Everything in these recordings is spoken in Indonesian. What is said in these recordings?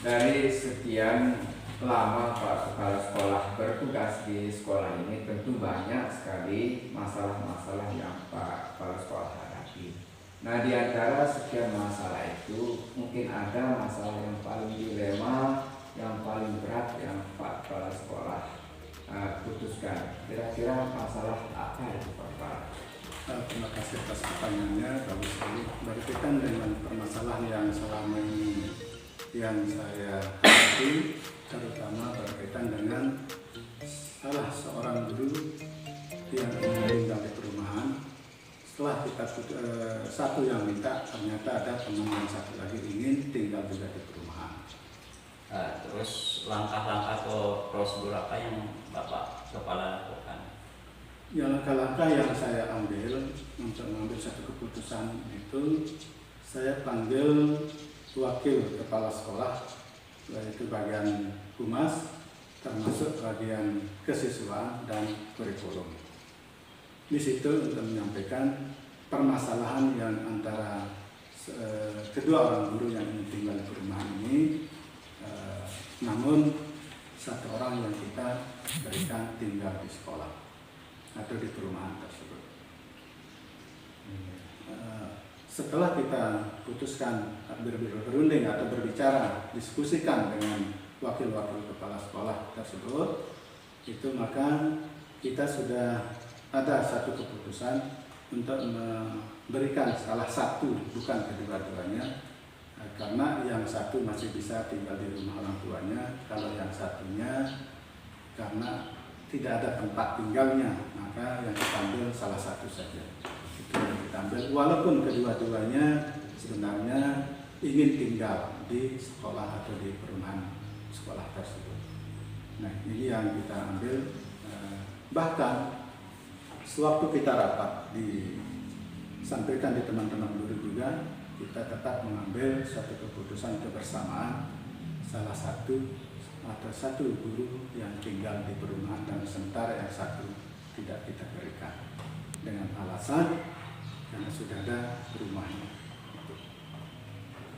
Dari sekian lama Pak Kepala Sekolah bertugas di sekolah ini, tentu banyak sekali masalah-masalah yang Pak Kepala Sekolah hadapi. Nah, di antara sekian masalah itu mungkin ada masalah yang paling dilema, yang paling berat yang Pak Kepala Sekolah putuskan. Kira-kira masalah apa itu Pak Kepala? Terima kasih atas pertanyaannya, bagus sekali. Berkaitan dengan permasalahan yang selama ini yang saya hadapi, terutama berkaitan dengan salah seorang guru yang tinggal di perumahan. Setelah kita satu yang minta, ternyata ada teman yang satu lagi ingin tinggal juga di perumahan. Terus langkah-langkah atau prosedur apa yang Bapak Kepala lakukan? Ya, langkah-langkah yang saya ambil untuk mengambil satu keputusan itu, saya panggil wakil kepala sekolah, yaitu bagian humas, termasuk bagian kesiswaan dan kurikulum. Di situ untuk menyampaikan permasalahan yang antara kedua orang guru yang ingin tinggal di perumahan ini, namun satu orang yang kita berikan tinggal di sekolah atau di perumahan tersebut. Setelah kita putuskan berunding atau berbicara, diskusikan dengan wakil-wakil kepala sekolah tersebut, itu maka kita sudah ada satu keputusan untuk memberikan salah satu, bukan kedua-duanya, karena yang satu masih bisa tinggal di rumah orang tuanya, kalau yang satunya karena tidak ada tempat tinggalnya, maka yang kita ambil salah satu saja. Itu yang kita ambil, walaupun kedua-duanya sebenarnya ingin tinggal di sekolah atau di perumahan sekolah tersebut. Nah, ini yang kita ambil. Bahkan sewaktu kita rapat disampaikan di teman-teman guru juga, kita tetap mengambil suatu keputusan kebersamaan salah satu atau satu guru yang tinggal di perumahan dan sementara yang satu tidak kita berikan dengan alasan karena sudah ada rumahnya.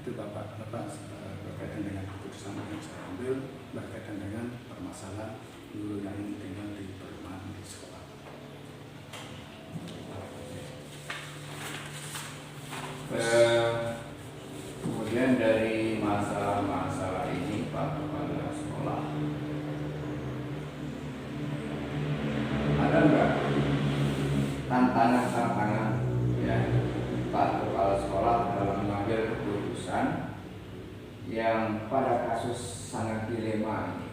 Itu Bapak berkaitan dengan keputusan yang saya ambil berkaitan dengan permasalahan guru yang ingin tinggal di perumahan di sekolah. Kemudian dari masalah-masalah ini Pak Kepala Sekolah, ada nggak tantangan-tantangan ya Pak Kepala Sekolah dalam mengambil keputusan yang pada kasus sangat dilema ini?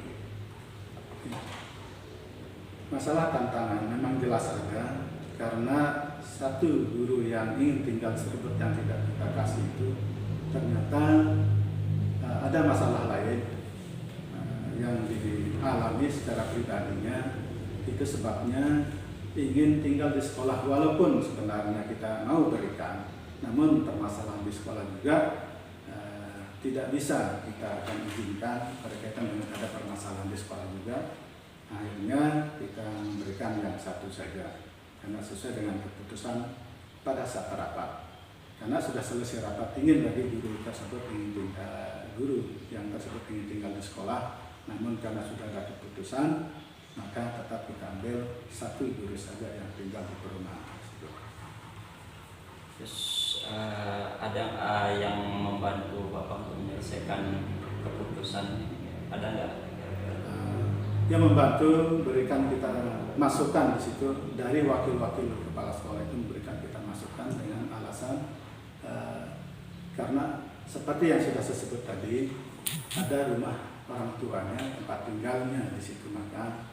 Masalah tantangan memang jelas ada, karena satu guru yang ingin tinggal tersebut yang tidak kita kasih itu ternyata ada masalah lain yang dialami secara pribadinya. Itu sebabnya ingin tinggal di sekolah walaupun sebenarnya kita mau berikan, namun permasalahan di sekolah juga tidak bisa kita akan izinkan berkaitan dengan ada permasalahan di sekolah juga. Akhirnya kita memberikan yang satu saja karena sesuai dengan keputusan pada saat rapat. Karena sudah selesai rapat, ingin bagi guru tersebut guru yang tersebut ingin tinggal di sekolah, namun karena sudah ada keputusan, maka tetap kita ambil satu guru saja yang tinggal di perumahan tersebut. Terus ada yang membantu Bapak untuk menyelesaikan keputusan ini? Ada nggak? Yang membantu berikan kita masukan di situ dari wakil-wakil kepala sekolah itu memberikan kita masukan dengan alasan karena seperti yang sudah saya sebut tadi, ada rumah orang tuanya, tempat tinggalnya di situ, maka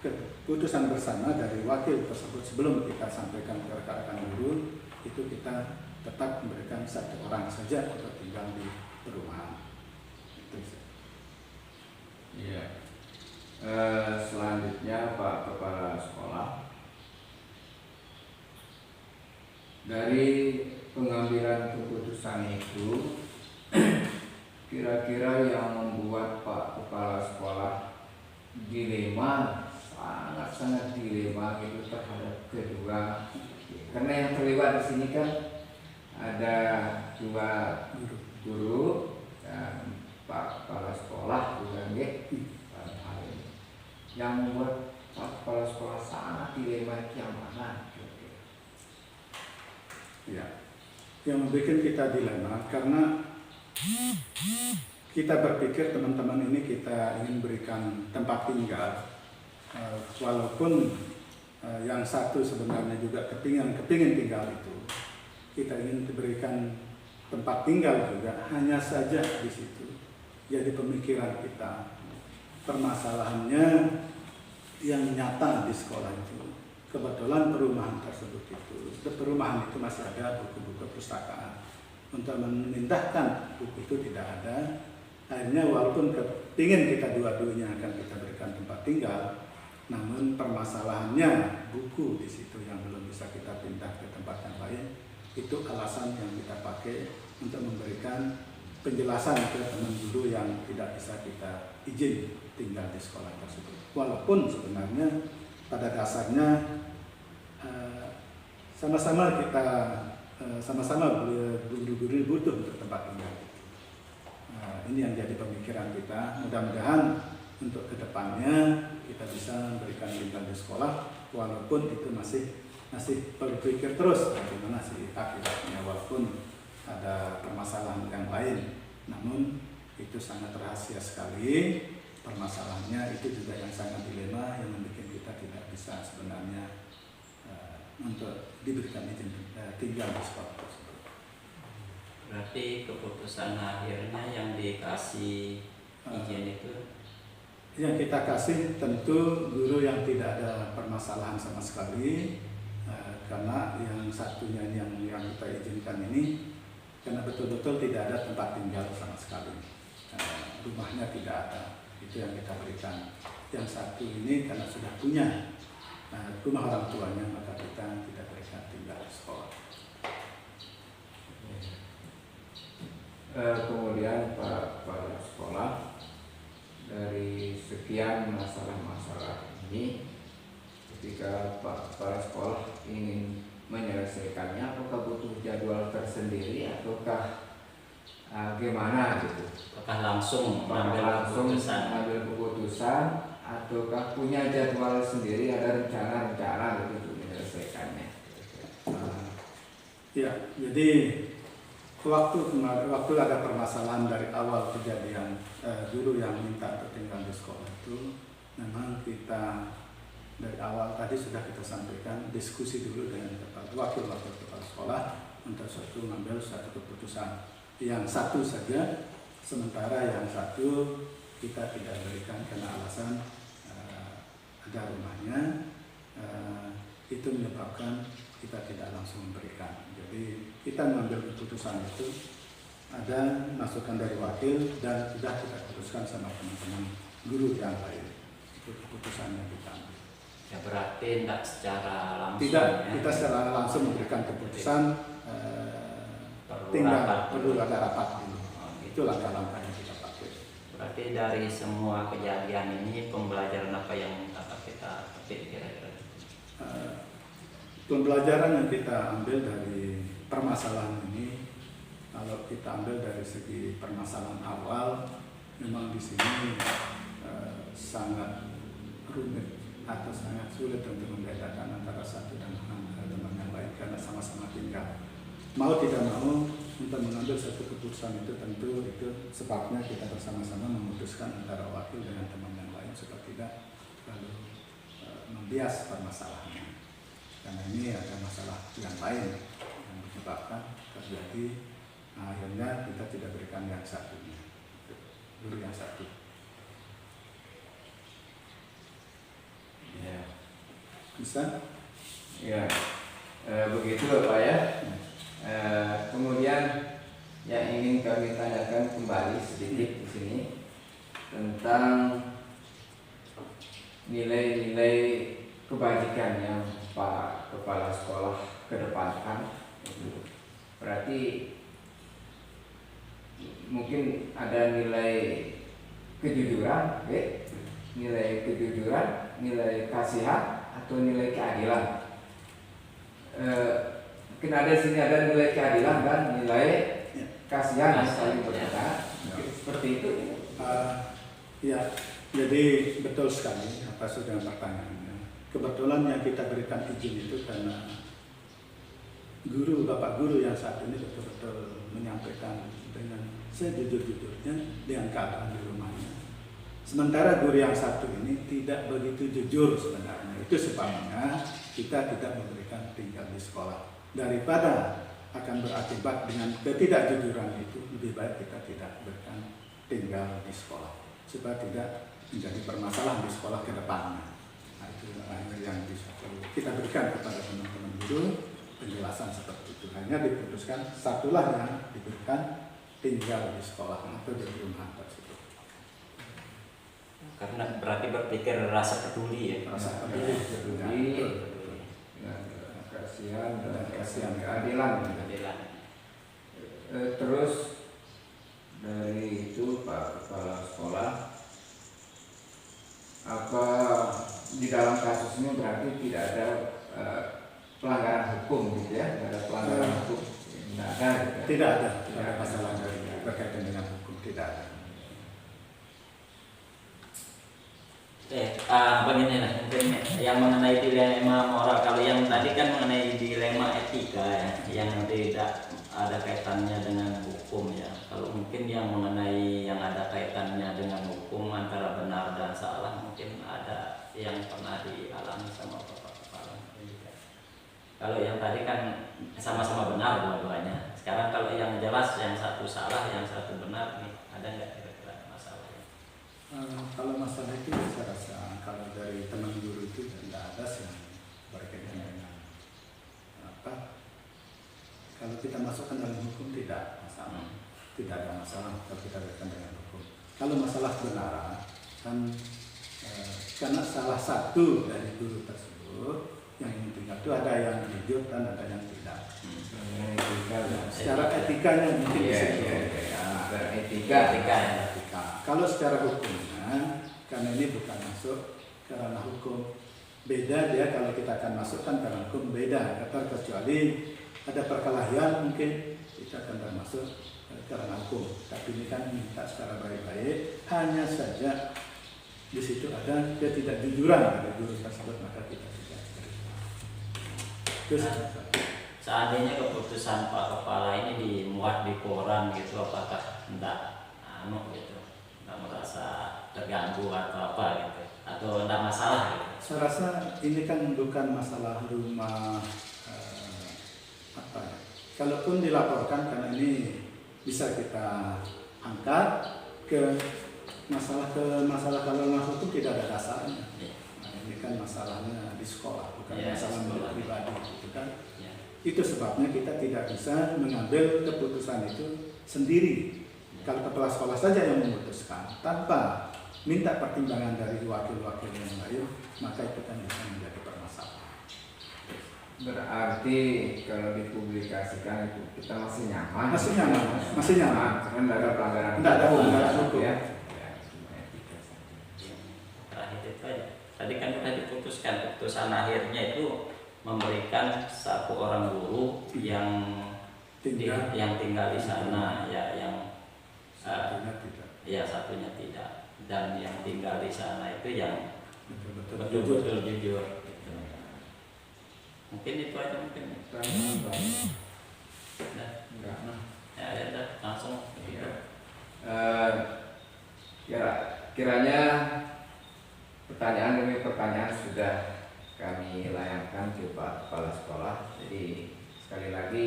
keputusan bersama dari wakil tersebut sebelum kita sampaikan ke rekan-rekan guru itu kita tetap memberikan satu orang saja untuk tinggal di perumahan. Itu saja. Iya. Selanjutnya Pak Kepala Sekolah, dari pengambilan keputusan itu kira-kira yang membuat Pak Kepala Sekolah dilema, sangat-sangat dilema gitu terhadap kedua, karena yang terlibat di sini kan ada dua guru dan yang membuat kita dilema karena kita berpikir teman-teman ini kita ingin berikan tempat tinggal, walaupun yang satu sebenarnya juga kepingin tinggal itu, kita ingin diberikan tempat tinggal juga, hanya saja di situ jadi pemikiran kita. Permasalahannya yang nyata di sekolah itu, kebetulan perumahan tersebut perumahan itu masih ada buku-buku perpustakaan. Untuk memindahkan buku itu tidak ada. Akhirnya walaupun kepingin kita dua-duanya akan kita berikan tempat tinggal, namun permasalahannya buku di situ yang belum bisa kita pindah ke tempat yang lain. Itu alasan yang kita pakai untuk memberikan penjelasan ke teman guru yang tidak bisa kita izin tinggal di sekolah tersebut. Walaupun sebenarnya pada dasarnya sama-sama guru-guru butuh untuk tempat tinggal. Ini yang jadi pemikiran kita. Mudah-mudahan untuk kedepannya kita bisa memberikan tinggal di sekolah, walaupun itu masih berpikir terus bagaimana sih akibatnya, walaupun ada permasalahan yang lain. Namun itu sangat rahasia sekali. Permasalahannya itu juga yang sangat dilema, yang membuat kita tidak bisa sebenarnya untuk diberikan izin tinggal di sekolah tersebut. Berarti keputusan akhirnya yang dikasih izin itu yang kita kasih tentu guru yang tidak ada permasalahan sama sekali, karena yang satunya yang kita izinkan ini karena betul-betul tidak ada tempat tinggal sama sekali, rumahnya tidak ada, itu yang kita berikan. Yang satu ini karena sudah punya rumah orang tuanya, maka kita tidak berikan tinggal di sekolah. Kemudian Pak Kepala Sekolah, dari sekian masalah-masalah ini, ketika Pak Kepala Sekolah ingin menyelesaikannya, apakah butuh jadwal tersendiri ataukah gimana gitu? apakah langsung mengambil keputusan ataukah punya jadwal sendiri, ada rencana-rencana gitu untuk menyelesaikannya? Ya, jadi waktu ada permasalahan dari awal kejadian guru yang minta untuk tinggal di sekolah itu, memang kita dari awal tadi sudah kita sampaikan, diskusi dulu dengan wakil-wakil kepala sekolah untuk mengambil satu keputusan. Yang satu saja, sementara yang satu kita tidak berikan karena alasan ada rumahnya, itu menyebabkan kita tidak langsung memberikan. Jadi kita mengambil keputusan itu ada masukan dari wakil dan sudah kita putuskan sama teman-teman guru yang lain. Itu keputusan yang kita ambil. Ya berarti tidak secara langsung. Tidak, ya. kita secara langsung memberikan keputusan perlu ada rapat dulu. Itu langkah-langkah yang kita pakai. Berarti dari semua kejadian ini pembelajaran apa yang dapat kita petik kira-kira? Pembelajaran yang kita ambil dari permasalahan ini, kalau kita ambil dari segi permasalahan awal, memang di sini sangat rumit atau sangat sulit untuk membedakan antara satu dan teman yang lain karena sama-sama tinggal. Mau tidak mau untuk mengambil satu keputusan itu tentu itu sebabnya kita bersama-sama memutuskan antara wakil dengan teman yang lain supaya tidak terlalu membias permasalahannya. Karena ini ada masalah yang lain yang menyebabkan terjadi, akhirnya kita tidak berikan yang satunya, guru yang satu. Ya. Bisa? Ya, begitu Pak ya. Kemudian yang ingin kami tanyakan kembali sedikit di sini tentang nilai-nilai kebajikan yang Pak Kepala Sekolah kedepankan. Berarti mungkin ada nilai kejujuran, nilai kasihan atau nilai keadilan. Mungkin ada di sini ada nilai keadilan dan nilai kasihan yang saling berkaitan. Seperti itu. Ya, jadi betul sekali apa sudah pertanyaannya. Kebetulan yang kita berikan izin itu karena guru, bapak guru yang saat ini betul-betul menyampaikan dengan sejujur-jujurnya dengan keadaan di rumahnya. Sementara guru yang satu ini tidak begitu jujur sebenarnya. Itu sebabnya kita tidak memberikan tinggal di sekolah. Daripada akan berakibat dengan ketidakjujuran itu, lebih baik kita tidak berikan tinggal di sekolah supaya tidak menjadi permasalahan di sekolah ke depannya. Nah, itu yang bisa kita berikan kepada teman-teman guru, penjelasan seperti itu. Hanya diputuskan satulah yang diberikan tinggal di sekolah atau di rumah tersebut. Karena berarti berpikir rasa peduli ya. Rasa peduli, peduli. kasihan dan Kasihan. keadilan. Keadilan. Terus dari itu Pak Kepala Sekolah, apa di dalam kasus ini berarti tidak ada pelanggaran hukum gitu ya? Tidak ada pelanggaran hukum? Tidak ada. Gitu ya? Tidak ada masalah berkaitan dengan hukum, tidak ada. Begini lah, mungkin yang mengenai dilema moral. Kalau yang tadi kan mengenai dilema etika ya, yang tidak ada kaitannya dengan hukum ya. Kalau mungkin yang mengenai yang ada kaitannya dengan hukum antara benar dan salah, mungkin ada yang pernah dialami sama Bapak Kepala. Kalau yang tadi kan sama-sama benar dua-duanya. Sekarang kalau yang jelas yang satu salah, yang satu benar nih, ada nggak kira-kira masalahnya? Kalau masalah itu saya rasa kalau dari teman guru itu tidak ada yang berkaitan dengan apa. Kalau kita masukkan dalam hukum tidak masalah, tidak ada masalah kalau kita berkaitan dengan hukum. Kalau masalah kebenaran kan karena salah satu dari guru tersebut yang tinggal itu ada yang jujur dan ada yang tidak. Secara etikanya mungkin bisa etika. Kalau secara hukumnya, karena ini bukan masuk ke ranah hukum, beda dia kalau kita akan masukkan ke ranah hukum beda. Kecuali ada perkelahian mungkin kita akan termasuk ke ranah hukum. Tapi ini kan minta secara baik-baik, hanya saja di situ ada ketidakjujuran dari guru tersebut, maka kita tidak terima. Terus Seandainya keputusan Pak Kepala ini dimuat di koran gitu, apakah enggak gitu, enggak merasa terganggu atau apa gitu, atau enggak masalah gitu? saya rasa ini kan bukan masalah rumah apa ya. Kalaupun dilaporkan, karena ini bisa kita angkat ke masalah kalau masuk itu tidak ada dasarnya. Nah, ini kan masalahnya di sekolah, bukan masalah pribadi, gitu kan. Itu sebabnya kita tidak bisa mengambil keputusan itu sendiri. Kalau kepala sekolah saja yang memutuskan tanpa minta pertimbangan dari wakil-wakil yang lain, maka itu kan bisa menjadi permasalahan. Berarti kalau dipublikasikan itu kita masih nyaman. Masih nyaman. Karena tidak ada pelanggaran. Tidak ada pelanggaran hukum. Ya. Terakhir itu aja. Tadi kan sudah diputuskan, keputusan akhirnya itu memberikan satu orang guru yang tinggal di sana ya, yang Satunya tidak. ya satunya tidak, dan yang tinggal di sana itu yang Betul-betul betul-betul jujur gitu. Mungkin itu aja mungkin. Nah, ya langsung gitu. Kiranya pertanyaan demi pertanyaan sudah kami layangkan ke Pak Kepala Sekolah. Jadi sekali lagi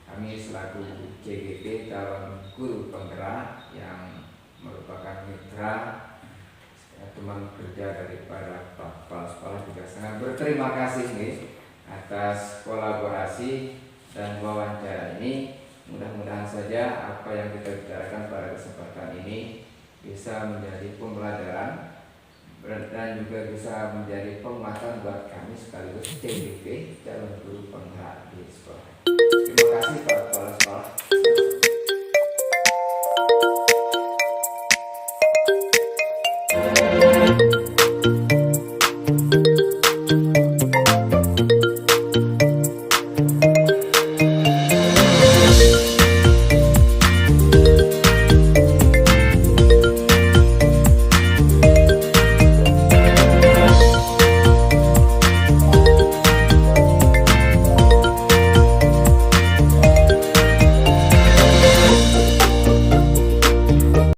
kami selaku CGP calon guru penggerak yang merupakan mitra teman kerja daripada Pak Kepala Sekolah juga sangat berterima kasih nih atas kolaborasi dan wawancara ini. Mudah-mudahan saja apa yang kita bicarakan pada kesempatan ini bisa menjadi pembelajaran dan juga bisa menjadi penguatan buat kami sekaligus CGP calon guru penggerak di sekolah. Terima kasih Pak.